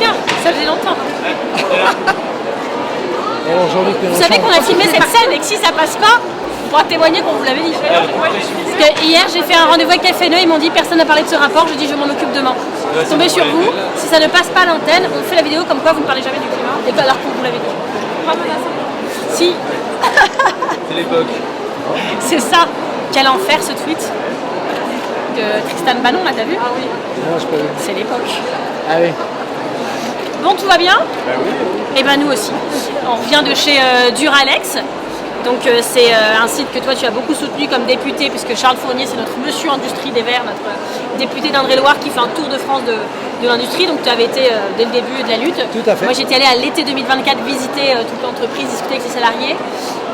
chien, ça faisait longtemps. Alors, Jean-Luc Vous Mélenchon. savez qu'on a filmé cette scène et que si ça passe pas, on pourra témoigner qu'on vous l'avait dit. Parce que hier j'ai fait un rendez-vous avec FNE, ils m'ont dit personne n'a parlé de ce rapport, je dis je m'en occupe demain. Je suis tombée sur vous, si ça ne passe pas à l'antenne, on fait la vidéo comme quoi vous ne parlez jamais du climat, et alors qu'on vous l'avait dit. Si. C'est l'époque. C'est ça. Quel enfer ce tweet de Tristan Bannon, là t'as vu? Ah oui. Non, je peux... C'est l'époque. Ah oui. Bon, tout va bien? Bah oui. Et ben nous aussi. On revient de chez Duralex. Donc c'est un site que toi tu as beaucoup soutenu comme député, puisque Charles Fournier c'est notre monsieur industrie des verts, notre député d'Indre-et-Loire qui fait un tour de France de l'industrie. Donc tu avais été dès le début de la lutte. Tout à fait. Moi j'étais allée à l'été 2024 visiter toute l'entreprise, discuter avec ses salariés.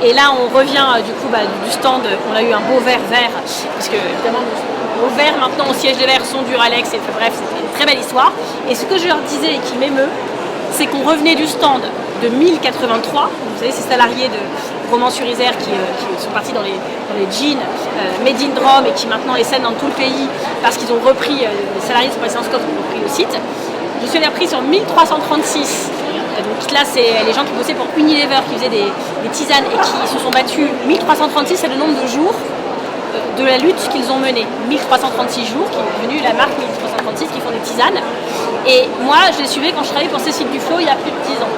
Et là on revient du coup du stand, on a eu un beau verre vert, puisque évidemment au vert maintenant au siège des verts sont Duralex, et bref c'était une très belle histoire. Et ce que je leur disais et qui m'émeut, c'est qu'on revenait du stand de 1083, vous savez ces salariés de Romans-sur-Isère qui sont partis dans les jeans Made in Drôme et qui maintenant essaient dans tout le pays parce qu'ils ont repris, les salariés sont passés en scope, ont repris le site. Je suis allée pris sur 1336, donc là c'est les gens qui bossaient pour Unilever, qui faisaient des tisanes et qui se sont battus. 1336 c'est le nombre de jours de la lutte qu'ils ont menée. 1336 jours, qui est devenue la marque 1336 qui font des tisanes. Et moi je les suivais quand je travaillais pour Cécile Duflot il y a plus de 10 ans.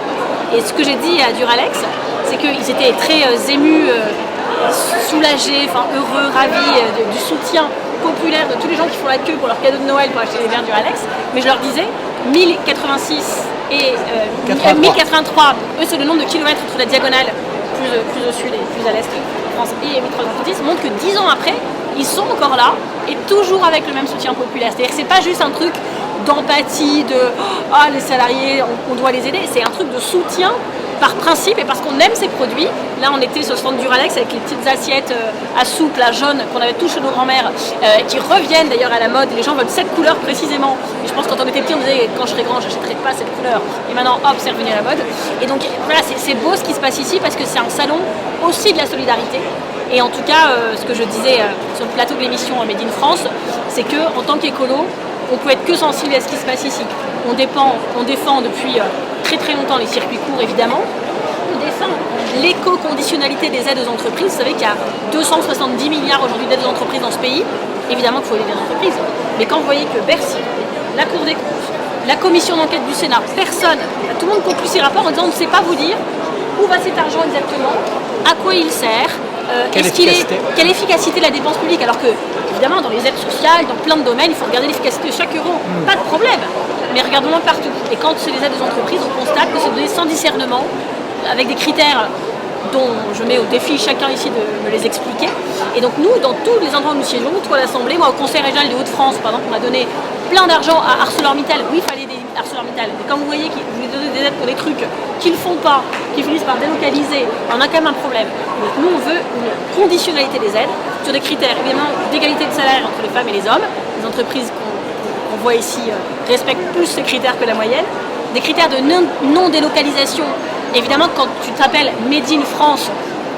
Et ce que j'ai dit à Duralex, c'est qu'ils étaient très émus, soulagés, heureux, ravis du soutien populaire de tous les gens qui font la queue pour leur cadeau de Noël pour acheter des verres Duralex. Mais je leur disais, 1086 et 1083, eux c'est le nombre de kilomètres entre la diagonale, plus au sud et plus à l'est de France, et 1336, montre que 10 ans après, ils sont encore là et toujours avec le même soutien populaire. C'est-à-dire que c'est pas juste un truc d'empathie, les salariés, on doit les aider, c'est un truc de soutien par principe et parce qu'on aime ces produits. Là on était sur le stand Duralex avec les petites assiettes à soupe, la jaune qu'on avait tous chez nos grands-mères, qui reviennent d'ailleurs à la mode. Les gens veulent cette couleur précisément. Et je pense que quand on était petit on disait quand je serai grand j'achèterai pas cette couleur. Et maintenant hop c'est revenu à la mode. Et donc voilà c'est beau ce qui se passe ici parce que c'est un salon aussi de la solidarité. Et en tout cas ce que je disais sur le plateau de l'émission Made in France, c'est que en tant qu'écolo, on peut être que sensible à ce qui se passe ici. On défend depuis très très longtemps les circuits courts évidemment. On défend l'éco-conditionnalité des aides aux entreprises. Vous savez qu'il y a 270 milliards aujourd'hui d'aides aux entreprises dans ce pays. Évidemment qu'il faut aider les entreprises. Mais quand vous voyez que Bercy, la Cour des comptes, la commission d'enquête du Sénat, personne, tout le monde conclut ces rapports en disant on ne sait pas vous dire où va cet argent exactement, à quoi il sert, quelle efficacité de la dépense publique, alors que évidemment dans les aides sociales, dans plein de domaines, il faut regarder l'efficacité de chaque euro, pas de problème, mais regardons-le partout. Et quand c'est les aides aux entreprises, on constate que c'est donné sans discernement, avec des critères dont je mets au défi chacun ici de me les expliquer. Et donc nous, dans tous les endroits où nous siégeons, toi à l'Assemblée, moi au Conseil régional des Hauts-de-France, par exemple, on a donné plein d'argent à ArcelorMittal. Oui, il fallait des ArcelorMittal. Mais quand vous voyez qu'ils voulaient donner des aides pour des trucs qu'ils ne font pas, qu'ils finissent par délocaliser, on a quand même un problème. Donc nous, on veut une conditionnalité des aides sur des critères, évidemment, d'égalité de salaire entre les femmes et les hommes. Les entreprises qu'on voit ici respectent plus ces critères que la moyenne. Des critères de non-délocalisation. Évidemment, quand tu t'appelles Made in France,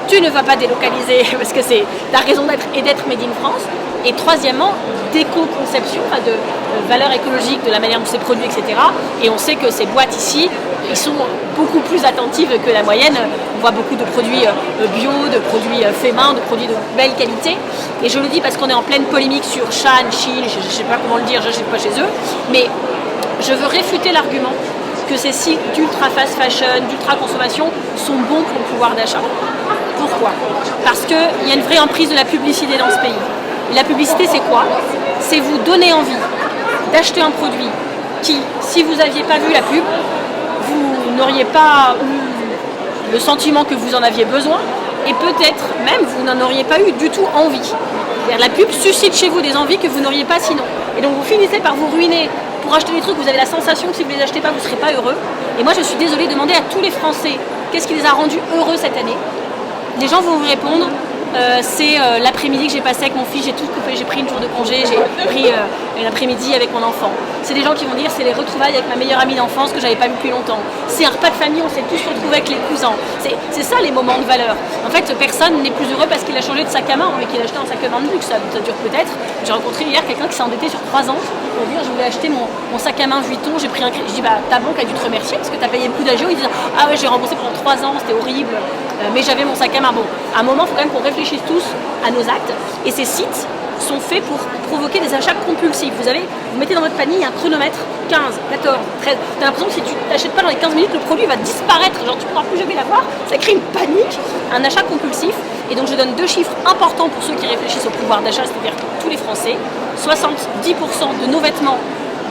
tu ne vas pas délocaliser parce que c'est ta raison d'être et d'être Made in France. Et troisièmement, d'éco-conception, de valeur écologique de la manière dont c'est produit, etc. Et on sait que ces boîtes ici, ils sont beaucoup plus attentives que la moyenne. On voit beaucoup de produits bio, de produits faits main, de produits de belle qualité. Et je le dis parce qu'on est en pleine polémique sur Shan, Shein, je ne sais pas comment le dire, je n'achète pas chez eux. Mais je veux réfuter l'argument que ces sites d'ultra fast fashion, d'ultra consommation sont bons pour le pouvoir d'achat. Pourquoi? Parce qu'il y a une vraie emprise de la publicité dans ce pays. Et la publicité, c'est quoi? C'est vous donner envie d'acheter un produit qui, si vous n'aviez pas vu la pub, vous n'auriez pas eu le sentiment que vous en aviez besoin et peut-être même vous n'en auriez pas eu du tout envie. La pub suscite chez vous des envies que vous n'auriez pas sinon. Et donc vous finissez par vous ruiner pour acheter des trucs, vous avez la sensation que si vous ne les achetez pas, vous ne serez pas heureux. Et moi, je suis désolée de demander à tous les Français qu'est-ce qui les a rendus heureux cette année. Les gens vont vous répondre, c'est l'après-midi que j'ai passé avec mon fils, j'ai tout coupé, j'ai pris une jour de congé, j'ai pris une après-midi avec mon enfant. C'est des gens qui vont dire c'est les retrouvailles avec ma meilleure amie d'enfance que j'avais pas vu depuis longtemps. C'est un repas de famille, on s'est tous retrouvés avec les cousins. C'est ça les moments de valeur. En fait, personne n'est plus heureux parce qu'il a changé de sac à main, mais qu'il a acheté un sac à main de luxe. Ça dure peut-être. J'ai rencontré hier quelqu'un qui s'est endetté sur 3 ans pour dire je voulais acheter mon sac à main Vuitton, j'ai pris un crédit. Je dis ta banque a dû te remercier parce que tu as payé beaucoup d'agio. Ils disent ah ouais, j'ai remboursé pendant 3 ans, c'était horrible, mais j'avais mon sac à main. Bon, à un moment, il faut quand même qu'on réfléchisse tous à nos actes. Et ces sites sont faits pour provoquer des achats compulsifs. Vous mettez dans votre panier un chronomètre 15, 14, 13. T'as l'impression que si tu n'achètes pas dans les 15 minutes, le produit va disparaître. Genre tu ne pourras plus jamais l'avoir. Ça crée une panique, un achat compulsif. Et donc je donne 2 chiffres importants pour ceux qui réfléchissent au pouvoir d'achat, c'est-à-dire tous les Français. 70% de nos vêtements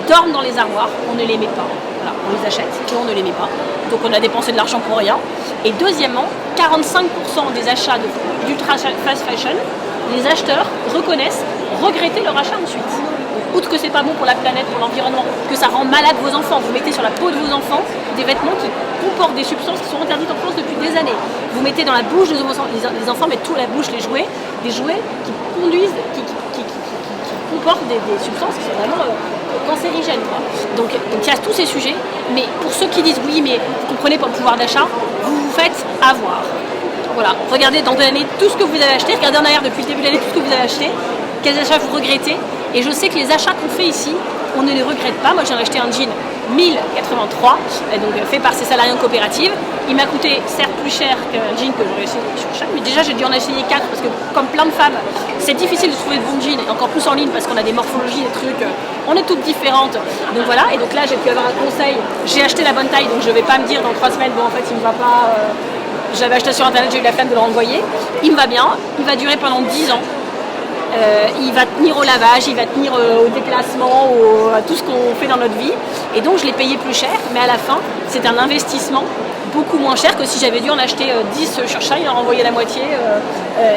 dorment dans les armoires, on ne les met pas. Voilà, on les achète et on ne les met pas. Donc on a dépensé de l'argent pour rien. Et deuxièmement, 45% des achats d'ultra fast fashion, les acheteurs reconnaissent regretter leur achat ensuite. Donc, outre que c'est pas bon pour la planète, pour l'environnement, que ça rend malade vos enfants, vous mettez sur la peau de vos enfants des vêtements qui comportent des substances qui sont interdites en France depuis des années. Vous mettez dans la bouche de vos enfants, les enfants mettent tout à la bouche des jouets qui conduisent, qui comportent des substances qui sont vraiment cancérigènes. Donc il y a tous ces sujets, mais pour ceux qui disent oui, mais vous comprenez pas le pouvoir d'achat, vous vous faites avoir. Voilà, regardez dans l'année tout ce que vous avez acheté, regardez en arrière depuis le début de l'année tout ce que vous avez acheté, quels achats vous regrettez. Et je sais que les achats qu'on fait ici, on ne les regrette pas. Moi j'ai acheté un jean 1083, donc fait par ces salariés en coopérative. Il m'a coûté certes plus cher qu'un jean que j'aurais essayé sur chaque, mais déjà j'ai dû en essayer 4 parce que comme plein de femmes, c'est difficile de trouver de bons jeans, et encore plus en ligne parce qu'on a des morphologies, des trucs, on est toutes différentes. Donc voilà, et donc là j'ai pu avoir un conseil, j'ai acheté la bonne taille, donc je vais pas me dire dans 3 semaines, bon en fait il me va pas, j'avais acheté sur internet, j'ai eu la flemme de le renvoyer. Il me va bien, il va durer pendant 10 ans. Il va tenir au lavage, il va tenir au déplacement, à tout ce qu'on fait dans notre vie. Et donc je l'ai payé plus cher, mais à la fin, c'est un investissement beaucoup moins cher que si j'avais dû en acheter 10 sur Shine, en renvoyer la moitié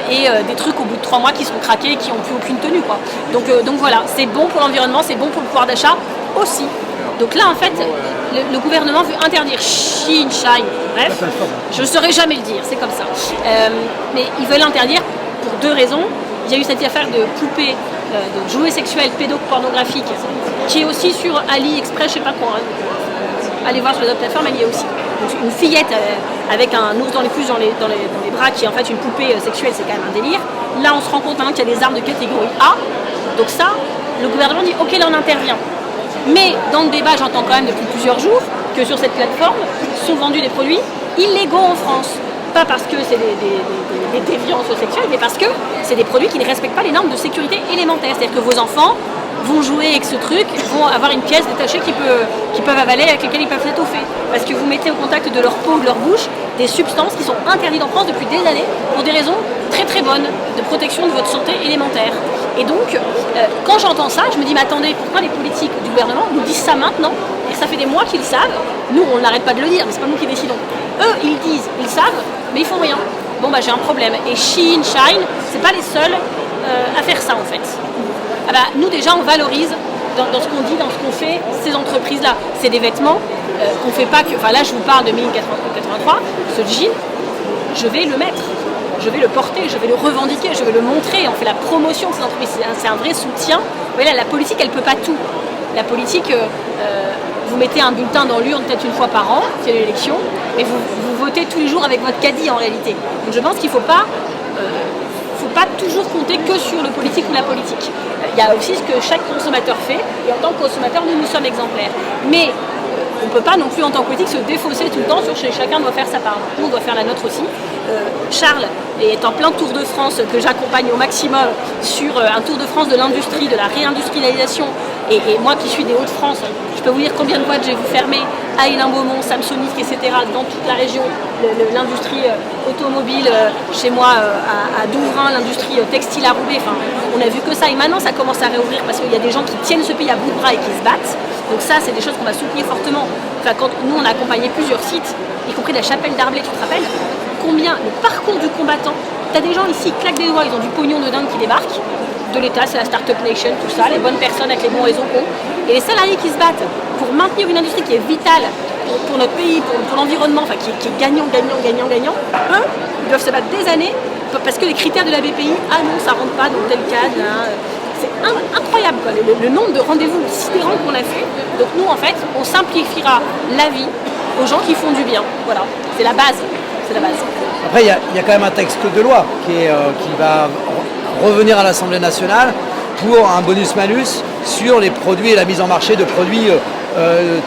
et des trucs au bout de 3 mois qui sont craqués et qui n'ont plus aucune tenue, quoi. Donc voilà, c'est bon pour l'environnement, c'est bon pour le pouvoir d'achat aussi. Donc là en fait, le gouvernement veut interdire Shein, Shine, bref, je ne saurais jamais le dire, c'est comme ça. Mais ils veulent l'interdire pour 2 raisons. Il y a eu cette affaire de poupées, de jouets sexuels pédopornographiques, qui est aussi sur AliExpress, je sais pas quoi. Allez voir sur les autres plateformes, elle y est aussi. Donc une fillette avec un ours dans les puces dans les bras qui est en fait une poupée sexuelle, c'est quand même un délire. Là on se rend compte qu'il y a des armes de catégorie A. Donc ça, le gouvernement dit ok, là on intervient. Mais dans le débat, j'entends quand même depuis plusieurs jours que sur cette plateforme sont vendus des produits illégaux en France. Pas parce que c'est des déviances sexuelles, mais parce que c'est des produits qui ne respectent pas les normes de sécurité élémentaires. C'est-à-dire que vos enfants vont jouer avec ce truc, vont avoir une pièce détachée qu'ils peuvent avaler, avec lesquelles ils peuvent s'étouffer. Parce que vous mettez au contact de leur peau, de leur bouche, des substances qui sont interdites en France depuis des années, pour des raisons très très bonnes de protection de votre santé élémentaire. Et donc, quand j'entends ça, je me dis, mais attendez, pourquoi les politiques du gouvernement nous disent ça maintenant? Et ça fait des mois qu'ils le savent. Nous, on n'arrête pas de le dire, mais c'est pas nous qui décidons. Eux, ils disent, ils savent, mais ils font rien. Bon, bah j'ai un problème. Et Shein, Shine, c'est pas les seuls à faire ça en fait. Ah bah, nous déjà, on valorise dans ce qu'on dit, dans ce qu'on fait, ces entreprises-là. C'est des vêtements qu'on fait pas que. Enfin là, je vous parle de 1083, ce jean, je vais le mettre. Je vais le porter, je vais le revendiquer, je vais le montrer. On fait la promotion de ces entreprises. C'est un vrai soutien. Vous voyez là, la politique, elle peut pas tout. La politique, vous mettez un bulletin dans l'urne peut-être une fois par an, c'est l'élection, mais vous votez tous les jours avec votre caddie en réalité. Donc je pense qu'il ne faut pas toujours compter que sur le politique ou la politique. Il y a aussi ce que chaque consommateur fait, et en tant que consommateur, nous sommes exemplaires. Mais on ne peut pas non plus en tant que politique se défausser tout le temps sur chacun doit faire sa part. Nous, on doit faire la nôtre aussi. Charles est en plein Tour de France que j'accompagne au maximum sur un Tour de France de l'industrie, de la réindustrialisation. Et moi qui suis des Hauts-de-France, je peux vous dire combien de boîtes j'ai vu fermer à Hénin-Beaumont, Samsonite, etc. dans toute la région, l'industrie automobile, chez moi à Douvrin, l'industrie textile à Roubaix. Enfin, on a vu que ça et maintenant ça commence à réouvrir parce qu'il y a des gens qui tiennent ce pays à bout de bras et qui se battent. Donc ça, c'est des choses qu'on va soutenir fortement. Enfin, quand nous, on a accompagné plusieurs sites, y compris la chapelle d'Arblay, tu te rappelles combien le parcours du combattant, tu as des gens ici qui claquent des doigts, ils ont du pognon de dingue qui débarquent, de l'État, c'est la Startup Nation, tout ça, les bonnes personnes avec les bons réseaux ont. Et les salariés qui se battent pour maintenir une industrie qui est vitale pour notre pays, pour l'environnement, enfin qui est gagnant, eux, ils doivent se battre des années parce que les critères de la BPI, ah non, ça rentre pas dans tel cadre, là. c'est incroyable quoi, le nombre de rendez-vous sidérants qu'on a fait. Donc nous en fait, on simplifiera la vie aux gens qui font du bien. Voilà, c'est la base. C'est la base. Après, il y a quand même un texte de loi qui va revenir à l'Assemblée nationale pour un bonus-malus sur les produits et la mise en marché de produits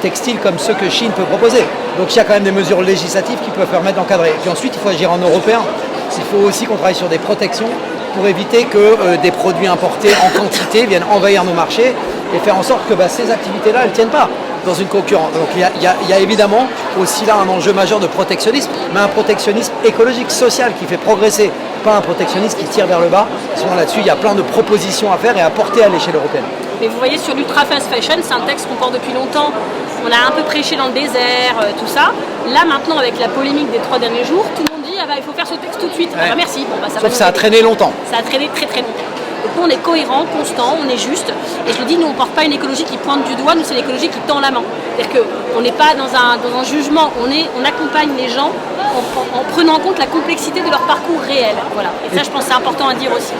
textiles comme ceux que Chine peut proposer. Donc il y a quand même des mesures législatives qui peuvent permettre d'encadrer. Et puis ensuite, il faut agir en européen. Il faut aussi qu'on travaille sur des protections pour éviter que des produits importés en quantité viennent envahir nos marchés et faire en sorte que ces activités-là, elles ne tiennent pas dans une concurrence. Donc il y a évidemment aussi là un enjeu majeur de protectionnisme, mais un protectionnisme écologique, social, qui fait progresser, pas un protectionnisme qui tire vers le bas. Souvent là-dessus, il y a plein de propositions à faire et à porter à l'échelle européenne. Mais vous voyez, sur l'ultra fast fashion, c'est un texte qu'on porte depuis longtemps. On a un peu prêché dans le désert, tout ça. Là, maintenant, avec la polémique des 3 derniers jours, tout le monde dit il faut faire ce texte tout de suite. Ouais. Merci. Bon, Sauf que ça a traîné longtemps. Ça a traîné très très longtemps. Donc nous, on est cohérent, constant, on est juste. Et je le dis, nous, on ne porte pas une écologie qui pointe du doigt, nous, c'est l'écologie qui tend la main. C'est-à-dire qu'on n'est pas dans un jugement, on accompagne les gens en prenant en compte la complexité de leur parcours réel. Voilà. Et ça, je pense que c'est important à dire aussi.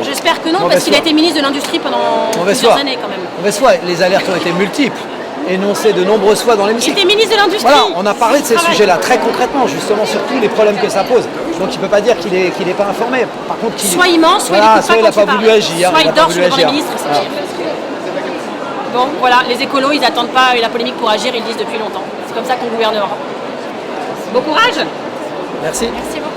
J'espère que non, parce qu'il a été ministre de l'Industrie pendant plusieurs années quand même. Mauvaise foi, les alertes ont été multiples, énoncées de nombreuses fois dans l'hémicycle. Il était ministre de l'Industrie. Voilà, on a parlé de ces sujets-là très concrètement, justement, sur tous les problèmes que ça pose. Donc il ne peut pas dire qu'il n'est pas informé. Par contre, soit il ment, soit il n'a pas voulu agir. Soit il dort sur le banc des ministres et c'est pire. Bon, voilà, les écolos, ils n'attendent pas la polémique pour agir, ils le disent depuis longtemps. C'est comme ça qu'on gouvernera. Bon courage. Merci. Merci beaucoup.